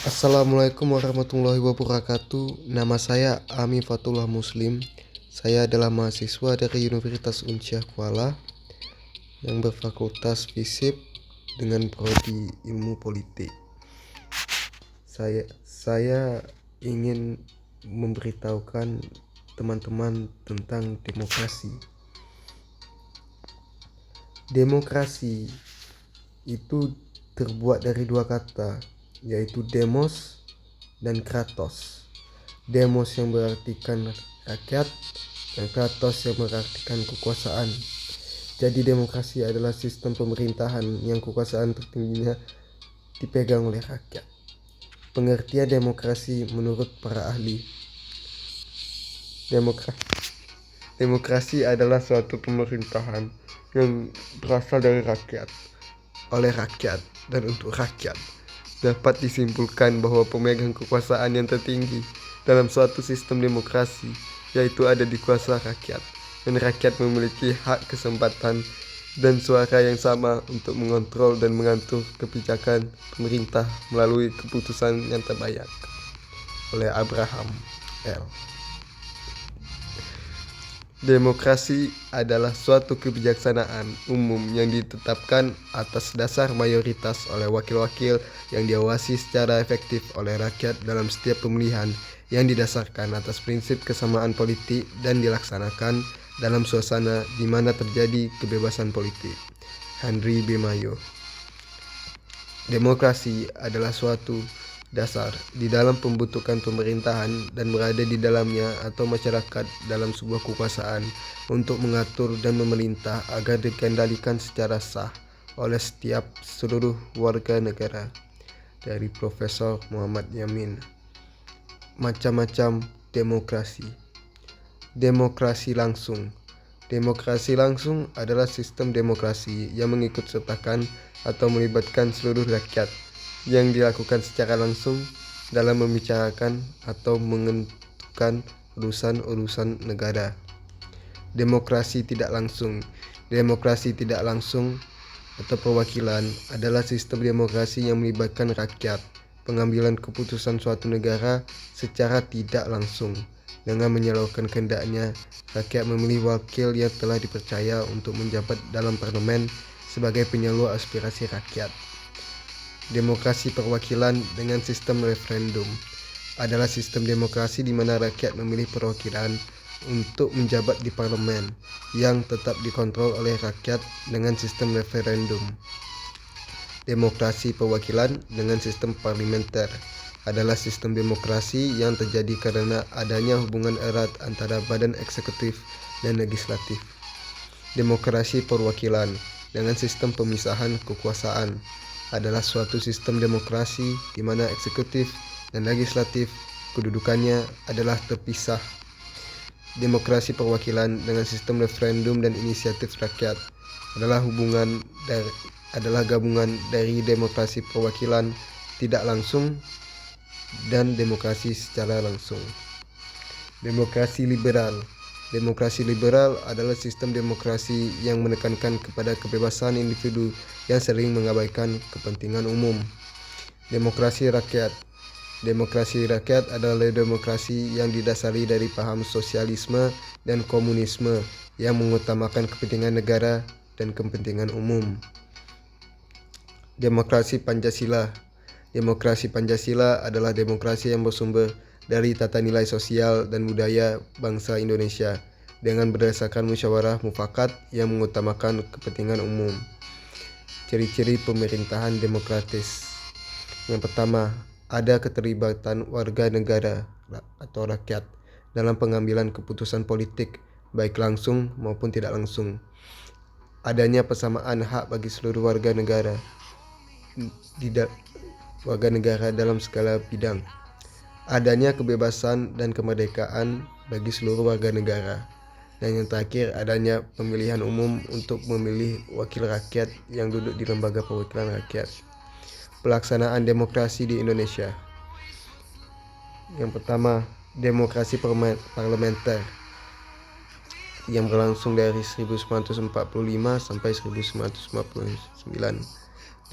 Assalamualaikum warahmatullahi wabarakatuh. Nama saya Ami Fatullah Muslim. Saya adalah mahasiswa dari Universitas Unsyah Kuala yang berfakultas FISIP dengan prodi Ilmu Politik. Saya ingin memberitahukan teman-teman tentang demokrasi. Demokrasi itu terbuat dari dua kata, yaitu demos dan kratos. Demos yang berartikan rakyat dan kratos yang berartikan kekuasaan. Jadi demokrasi adalah sistem pemerintahan yang kekuasaan tertingginya dipegang oleh rakyat. Pengertian demokrasi menurut para ahli. Demokrasi adalah suatu pemerintahan yang berasal dari rakyat, oleh rakyat, dan untuk rakyat. Dapat disimpulkan bahwa pemegang kekuasaan yang tertinggi dalam suatu sistem demokrasi yaitu ada di kuasa rakyat, dan rakyat memiliki hak, kesempatan, dan suara yang sama untuk mengontrol dan mengatur kebijakan pemerintah melalui keputusan yang terbayang oleh Abraham L. Demokrasi adalah suatu kebijaksanaan umum yang ditetapkan atas dasar mayoritas oleh wakil-wakil yang diawasi secara efektif oleh rakyat dalam setiap pemilihan yang didasarkan atas prinsip kesamaan politik dan dilaksanakan dalam suasana di mana terjadi kebebasan politik. Henry B. Mayo. Demokrasi adalah suatu dasar di dalam pembentukan pemerintahan dan berada di dalamnya atau masyarakat dalam sebuah kekuasaan untuk mengatur dan memerintah agar dikendalikan secara sah oleh seluruh warga negara. Dari Profesor Muhammad Yamin. Macam-macam demokrasi. Demokrasi langsung. Demokrasi langsung adalah sistem demokrasi yang mengikut sertakan atau melibatkan seluruh rakyat yang dilakukan secara langsung dalam membicarakan atau menentukan urusan-urusan negara. Demokrasi tidak langsung. Demokrasi tidak langsung atau perwakilan adalah sistem demokrasi yang melibatkan rakyat pengambilan keputusan suatu negara secara tidak langsung. Dengan menyalurkan kehendaknya, rakyat memilih wakil yang telah dipercaya untuk menjabat dalam parlemen sebagai penyalur aspirasi rakyat. Demokrasi perwakilan dengan sistem referendum adalah sistem demokrasi di mana rakyat memilih perwakilan untuk menjabat di parlemen yang tetap dikontrol oleh rakyat dengan sistem referendum. Demokrasi perwakilan dengan sistem parlementer adalah sistem demokrasi yang terjadi karena adanya hubungan erat antara badan eksekutif dan legislatif. Demokrasi perwakilan dengan sistem pemisahan kekuasaan adalah suatu sistem demokrasi di mana eksekutif dan legislatif kedudukannya adalah terpisah. Demokrasi perwakilan dengan sistem referendum dan inisiatif rakyat adalah gabungan dari demokrasi perwakilan tidak langsung dan demokrasi secara langsung. Demokrasi liberal. Demokrasi liberal adalah sistem demokrasi yang menekankan kepada kebebasan individu yang sering mengabaikan kepentingan umum. Demokrasi rakyat. Demokrasi rakyat adalah demokrasi yang didasari dari paham sosialisme dan komunisme yang mengutamakan kepentingan negara dan kepentingan umum. Demokrasi Pancasila. Demokrasi Pancasila adalah demokrasi yang bersumber dari tata nilai sosial dan budaya bangsa Indonesia dengan berdasarkan musyawarah mufakat yang mengutamakan kepentingan umum. Ciri-ciri pemerintahan demokratis. Yang pertama, ada keterlibatan warga negara atau rakyat dalam pengambilan keputusan politik baik langsung maupun tidak langsung. Adanya persamaan hak bagi seluruh warga negara dalam segala bidang. Adanya kebebasan dan kemerdekaan bagi seluruh warga negara. Dan yang terakhir, adanya pemilihan umum untuk memilih wakil rakyat yang duduk di lembaga perwakilan rakyat. Pelaksanaan demokrasi di Indonesia. Yang pertama, demokrasi parlementer yang berlangsung dari 1945 sampai 1959.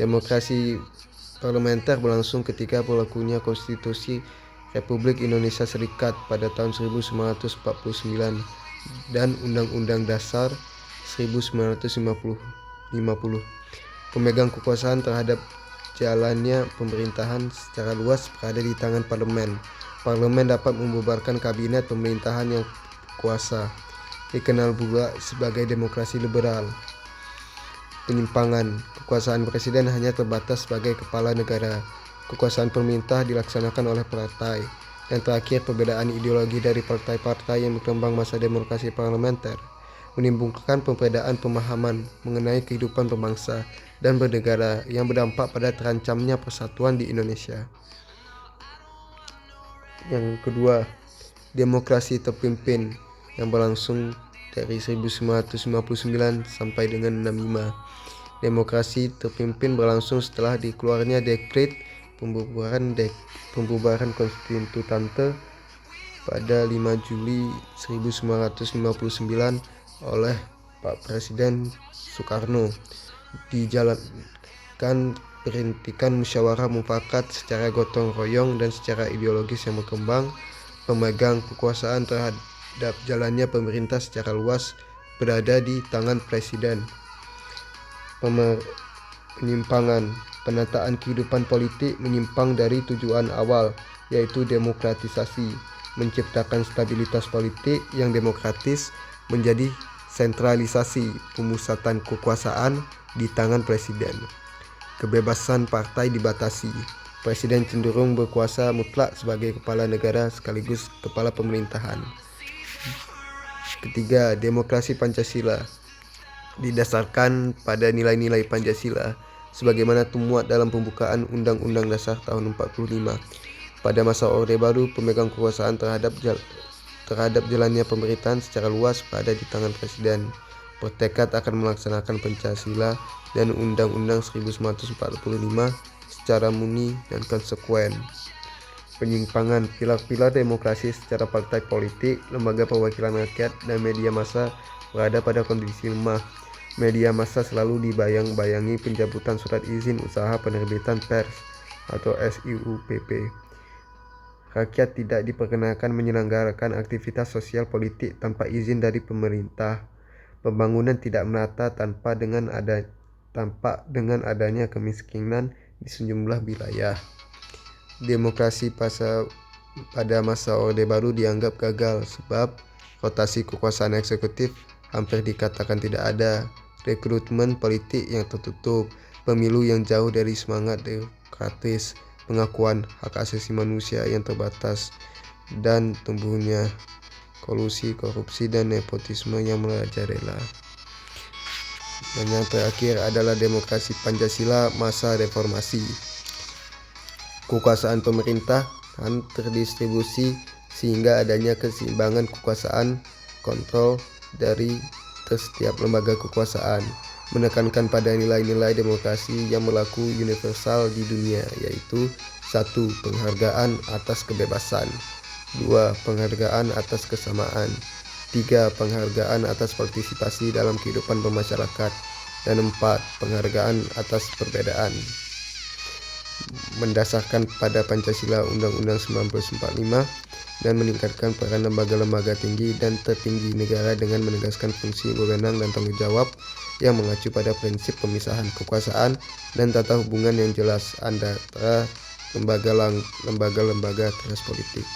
Demokrasi parlementer berlangsung ketika berlakunya Konstitusi Republik Indonesia Serikat pada tahun 1949 dan Undang-Undang Dasar 1950. Pemegang kekuasaan terhadap jalannya pemerintahan secara luas berada di tangan parlemen. Parlemen dapat membubarkan kabinet pemerintahan yang kuasa. Dikenal pula sebagai demokrasi liberal. Penyimpangan kekuasaan presiden hanya terbatas sebagai kepala negara. Kekuasaan pemerintah dilaksanakan oleh partai. Dan terakhir, perbedaan ideologi dari partai-partai yang berkembang masa demokrasi parlementer menimbulkan perbedaan pemahaman mengenai kehidupan berbangsa dan bernegara yang berdampak pada terancamnya persatuan di Indonesia. Yang kedua, demokrasi terpimpin yang berlangsung dari 1959 sampai dengan 65. Demokrasi terpimpin berlangsung setelah dikeluarnya dekret pembubaran konstituante pada 5 Juli 1959 oleh Pak Presiden Soekarno. Dijalankan perhentikan musyawarah mufakat secara gotong royong dan secara ideologis yang berkembang. Pemegang kekuasaan terhadap jalannya pemerintah secara luas berada di tangan presiden. Penyimpangan penataan kehidupan politik menyimpang dari tujuan awal, yaitu demokratisasi, menciptakan stabilitas politik yang demokratis, menjadi sentralisasi pemusatan kekuasaan di tangan presiden. Kebebasan partai dibatasi. Presiden cenderung berkuasa mutlak sebagai kepala negara sekaligus kepala pemerintahan. Ketiga, demokrasi Pancasila didasarkan pada nilai-nilai Pancasila sebagaimana termuat dalam pembukaan Undang-Undang Dasar tahun 45. Pada masa Orde Baru, pemegang kekuasaan terhadap jalannya pemerintahan secara luas berada di tangan presiden. Bertekad akan melaksanakan Pancasila dan Undang-Undang 1945 secara murni dan konsekuen. Penyimpangan pilar-pilar demokrasi secara partai politik, lembaga perwakilan rakyat, dan media massa berada pada kondisi lemah. Media massa selalu dibayang-bayangi pencabutan surat izin usaha penerbitan pers atau SIUPP. Rakyat tidak diperkenankan menyelenggarakan aktivitas sosial politik tanpa izin dari pemerintah. Pembangunan tidak merata tanpa dengan adanya kemiskinan di sejumlah wilayah. Demokrasi pada masa Orde Baru dianggap gagal sebab rotasi kekuasaan eksekutif hampir dikatakan tidak ada, rekrutmen politik yang tertutup, pemilu yang jauh dari semangat demokratis, pengakuan hak asasi manusia yang terbatas, dan tumbuhnya kolusi, korupsi, dan nepotisme yang merajalela. Dan yang terakhir adalah demokrasi Pancasila masa reformasi. Kekuasaan pemerintah terdistribusi sehingga adanya keseimbangan kekuasaan, kontrol dari setiap lembaga kekuasaan, menekankan pada nilai-nilai demokrasi yang berlaku universal di dunia, yaitu 1. Penghargaan atas kebebasan, 2. Penghargaan atas kesamaan, 3. Penghargaan atas partisipasi dalam kehidupan bermasyarakat, dan 4. Penghargaan atas perbedaan. Mendasarkan pada Pancasila Undang-Undang 1945 dan meningkatkan peran lembaga-lembaga tinggi dan tertinggi negara dengan menegaskan fungsi wewenang dan tanggung jawab yang mengacu pada prinsip pemisahan kekuasaan dan tata hubungan yang jelas antara lembaga-lembaga teras politik.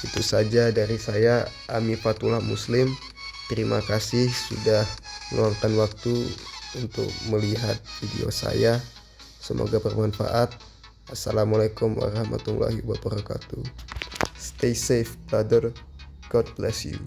Itu saja dari saya, Ami Fatullah Muslim. Terima kasih sudah meluangkan waktu untuk melihat video saya. Semoga bermanfaat. Assalamualaikum warahmatullahi wabarakatuh. Stay safe, brother. God bless you.